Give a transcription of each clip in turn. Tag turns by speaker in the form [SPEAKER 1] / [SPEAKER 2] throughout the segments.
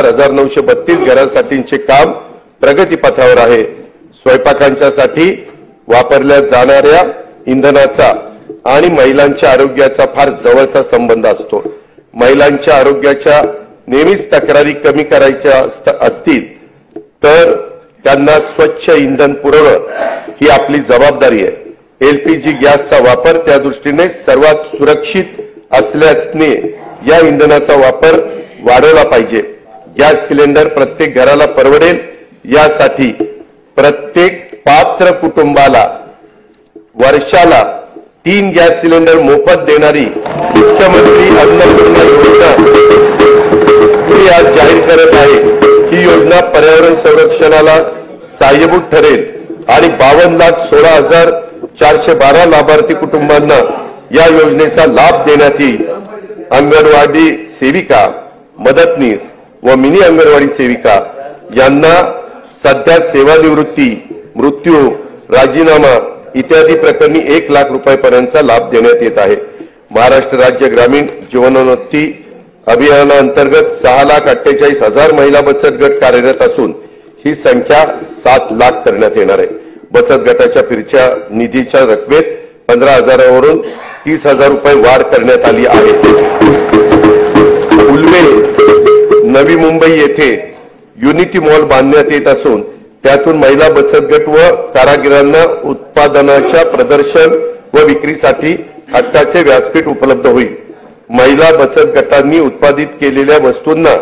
[SPEAKER 1] 4,932 घरांसाठीचे काम प्रगतीपथावर आहे। स्वयंपाकांच्यासाठी वापरल्या जाणाऱ्या इंधनाचा आणि महिलांच्या आरोग्याचा फार जवळचा संबंध असतो। महिलांच्या आरोग्याच्या नेहमीच तक्रारी कमी करायच्या असतील तर त्यांना स्वच्छ इंधन पुरवणं ही आपली जबाबदारी आहे। एलपीजी गॅसचा वापर त्या दृष्टीने सर्वात सुरक्षित असल्याने या इंधनाचा वापर वाढवला पाहिजे। गॅस सिलेंडर प्रत्येक घराला परवडेल यासाठी प्रत्येक पात्र कुटुंबाला वर्षाला 3 गॅस सिलेंडर मोफत देणारी मुख्यमंत्री अन्नपूर्णा योजना ही आज जाहीर करत आहे। ही योजना पर्यावरण संरक्षणाला सहाय्यभूत ठरेल आणि 52,16,412 लाभार्थी कुटुंबांना या योजनेचा लाभ देण्यात येईल। अंगणवाडी सेविका, मदतनीस व मिनी अंगणवाडी सेविका यांना सध्या सेवानिवृत्ती, मृत्यू, राजीनामा इत्यादी प्रकरणी 1 लाख रुपयांपर्यंतचा लाभ देण्यात येत आहे। महाराष्ट्र राज्य ग्रामीण जीवनोन्नती अभियानांतर्गत 6,48,000 महिला बचत गट कार्यरत असून ही संख्या 7 लाख करण्यात येणार आहे। बचत गटाच्या फिरच्या निधीच्या रकमेत 15,000 वरून 30,000 रुपये वाढ करण्यात आली आहे। उल्वे, नवी मुंबई येथे युनिटी मॉल बांधण्यात येत असून त्यातून महिला बचत गट व कारागिरांना उत्पादनाच्या प्रदर्शन व विक्रीसाठी हक्काचे व्यासपीठ उपलब्ध होईल। महिला बचत गटांनी उत्पादित केलेल्या वस्तूंना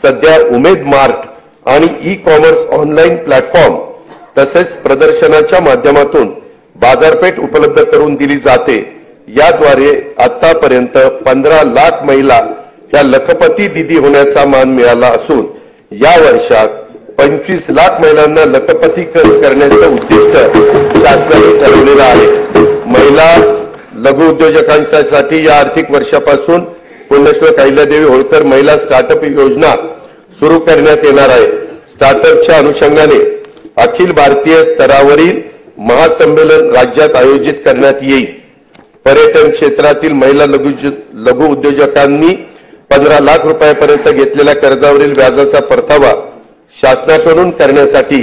[SPEAKER 1] सध्या उमेद मार्ट आणि ई-कॉमर्स ऑनलाईन प्लॅटफॉर्म तसेच प्रदर्शनाच्या माध्यमातून बाजारपेठ उपलब्ध करून दिली जाते। याद्वारे आतापर्यंत 15 लाख महिला या लखपती दीदी होण्याचा मान मिळाला असून या वर्षात 25 लाख महिलांना लखपती करण्याचं उद्दिष्ट शासनाने ठरवलेलं आहे। महिला लघु उद्योजकांसाठी या आर्थिक वर्षापासून पुण्यश्लोक अहिल्यादेवी होळकर महिला स्टार्टअप योजना सुरू करण्यात येणार आहे। स्टार्टअपच्या अनुषंगाने अखिल भारतीय स्तरावरील महासंमेलन राज्यात आयोजित करण्यात येईल। पर्यटन क्षेत्रातील महिला लघु उद्योजकांनी 15 लाख रुपयांपर्यंत घेतलेल्या कर्जावरील व्याजाचा परतावा शासनाकडून करण्यासाठी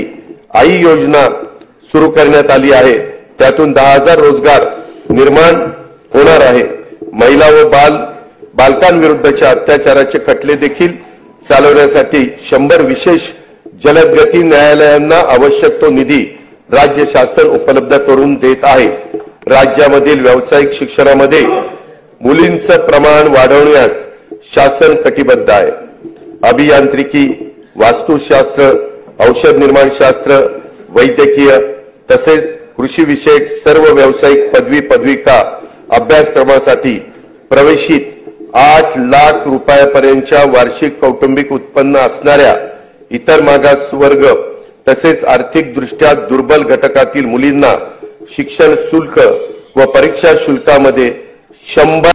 [SPEAKER 1] आई योजना सुरू करण्यात आली आहे। त्यातून 10,000 रोजगार निर्माण होणार आहे। महिला व बालकांविरुद्धच्या अत्याचाराचे खटले देखील चालवण्यासाठी 100 विशेष जलदगती न्यायालयांना आवश्यक तो निधी राज्य शासन उपलब्ध करून देत आहे। राज्यामधील व्यावसायिक शिक्षणामध्ये मुलींचं प्रमाण वाढवण्यास शासन कटिबद्ध आहे। अभियांत्रिकी, वास्तुशास्त्र, औषध निर्माण शास्त्र, वैद्यकीय तसेच कृषी विषयक सर्व व्यावसायिक पदविका अभ्यासक्रमासाठी प्रवेशित 8 लाख रुपयांपर्यंतच्या वार्षिक कौटुंबिक उत्पन्न असणाऱ्या इतर मागासवर्ग तसेच आर्थिक दृष्ट्या दुर्बल घटकातील मुलींना शिक्षण शुल्क व परीक्षा शुल्कामध्ये 100